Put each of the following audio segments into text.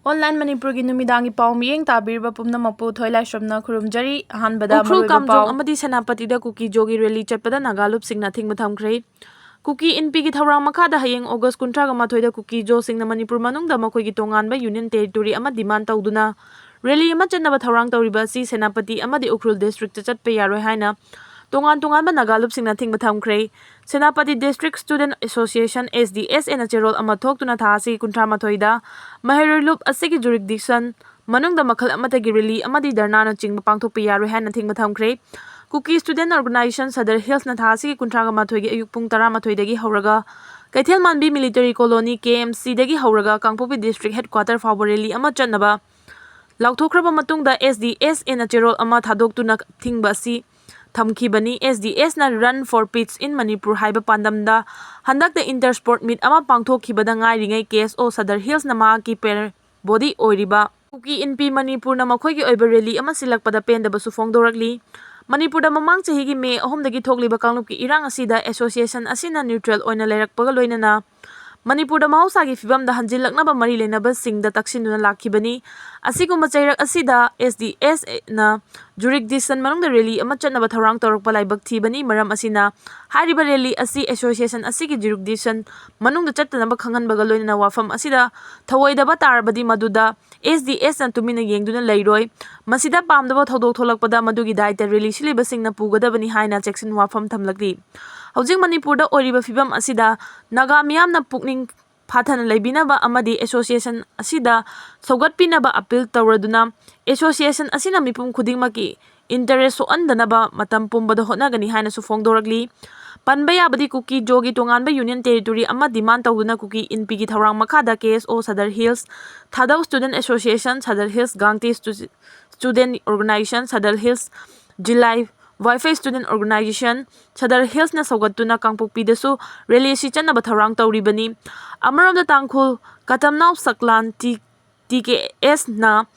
Online Manipuri numidangi pau miyeng tabirba pumna mapu thoilai shromna khurumjari ahanbada Ukhru maruiba pau kamjong amadi senapati da Kuki jogi rally chatpada Naga Lupsingna Athingba Thamle Kuki NP gi thawrang makada hayeng August 13 da Kuki jo singna Manipur manungda makoi gi tonganba union territory ama demand tawduna rally ama chatnaba thawrang tawriba si senapati amadi Ukhrul district cha chatpe yaroi haina tongan Naga Lupsingna Athingba Thamle Senapati District Student Association SDS ena cherol ama thoktuna thasi 13 da Mahiroi Loop asigi jurisdiction manungda makhal amata gi rally amadi dharna na chingba pangthokpe yaroi haina Athingba Thamle Kuki Student Organization Sadar Hills na thasi 13 gi ayuk pung 12 dagi hauraga Kaithel Manbi Military Colony KMC dagi hauraga Kangpopi District Headquarter fawba rally ama chatnaba lauthokraba matungda SDS ena cherol ama thadoktuna thingba si Thamkhibani SDS na Run for Peace in Manipur haiba pandamda handak the intersport meet ama pangthokhibada ngairingai KSO Sadar Hills na maaki per body oiriba Kuki NP Manipur na makhoigi oiba rally ama silakpada pendaba su fongdorakli Manipur da mamang chahigi May 3 dagi thokliba kanglupki irang asida association asina neutral oina leirakpaga loinana Manipur da mahosagi fibam da hanjilaknaba mari lenaba singda taksinuna lakhibani asiguma chairak asida SDS na jurisdiction manungda rally ama chatnaba tharang tawrakpa laibak thibani maram asina hariba rally asi association asigi jurisdiction manungda chattanaba khanganbaga loinana wafam asida thawoidaba tarabadi maduda SDS na tumina yengduna leiroi masida pamdaba thodok tholakpada madugi daita rally siliba singna pugadabani haina checksin wafam thamlakli HWJIK Manipur da oriba fibam asida Naga miyamna pukning phathana leibinaba amadi association asida sogatpinaba appeal tawraduna association asina mipum khudingmaki interest so andanaba matam pumbada hotnagani haina su fongdorakli panba yabadi Kuki jogi tonganba union territory ama demand tawduna Kuki NP gi thawrang makhada KSO Sadar Hills Thadaw Student Association Sadar Hills Gangti Student Organization Sadar Hills July Wi-Fi Student Organization Sadar Hills na saugatuna Kangpokpi dasu rally si chanaba tharang tawribani amaramda tangkhul katamnaw saklan TKS na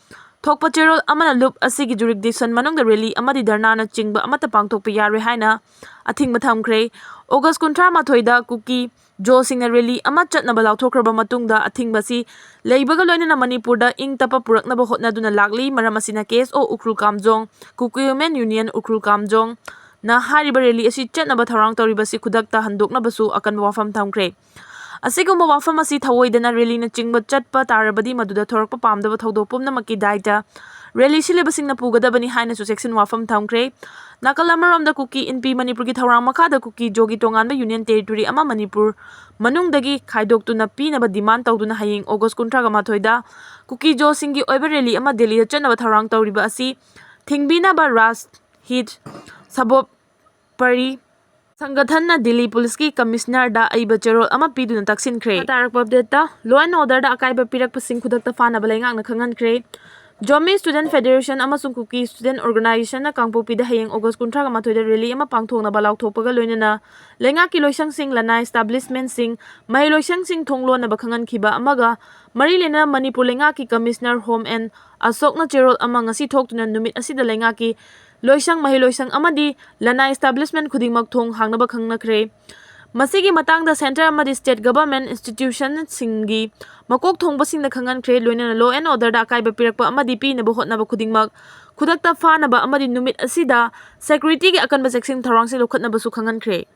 thokpa cherol amana loop asigi jurisdiction manungda rally amadi dharna na chingba amata pangthokpa yaroi haina Athingba Thamle August 13 da Kuki jo singna rally ama chatnaba lauthokraba matungda Athingba si leibaga loinana Manipur da ing tapa puraknaba hotnaduna lakli maram asina KSO Ukhrul Kamjong Kuki Women Union Ukhrul Kamjong na hariba rally asi chatnaba tharang tawriba si khudakta handoknaba su akan wafam Thamle asiguma wafam asi thawoidana rally na chingba chatpa tarabadi maduda thorakpa pamdaba thodok pumnamaki daita rally silibasingna pugadabani haina su section wafam Thamle Nakalamaramda Kuki NP Manipur gi thawrang makhada Kuki jogi tonganba union territory ama Manipur manungdagi khaidoktuna pinaba demand tawduna hayeng August 13 da Kuki jo singi oiba rally ama Delhi chanaba thawrang tawriba asi thingbinaba Ras Hit Sabop Pari Sangathan na Delhi Police ki Commissioner da aiba cherol ama piduna taksinkhre tarak update da law and order da akaiba pirakpa sing khudakta fanaba laingak na khangankhre Jomi Student Federation amasung Kuki Student Organization na Kangpopi da hayeng August 13 da rally ama pangthokna balauthokpaga loinana lenga ki loisang sing lana establishment sing mai loisang sing thonglo na bakhangan khiba amaga mari lena Manipur lenga ki Commissioner Home and Asok na cherol ama ngasi thoktuna numit asida lenga ki loisang mai loisang amadi lana establishment khudingmak thong hangnaba khangnakre Masigi matangda center amadi state government institution singi makok thongba singna khangankhre loinana law and order da akaiba pirakpa amadi pinaba hotnaba khudingmak khudakta fanaba amadi numit asida security gi akanba section tharangsi lokhatnaba su khangankhre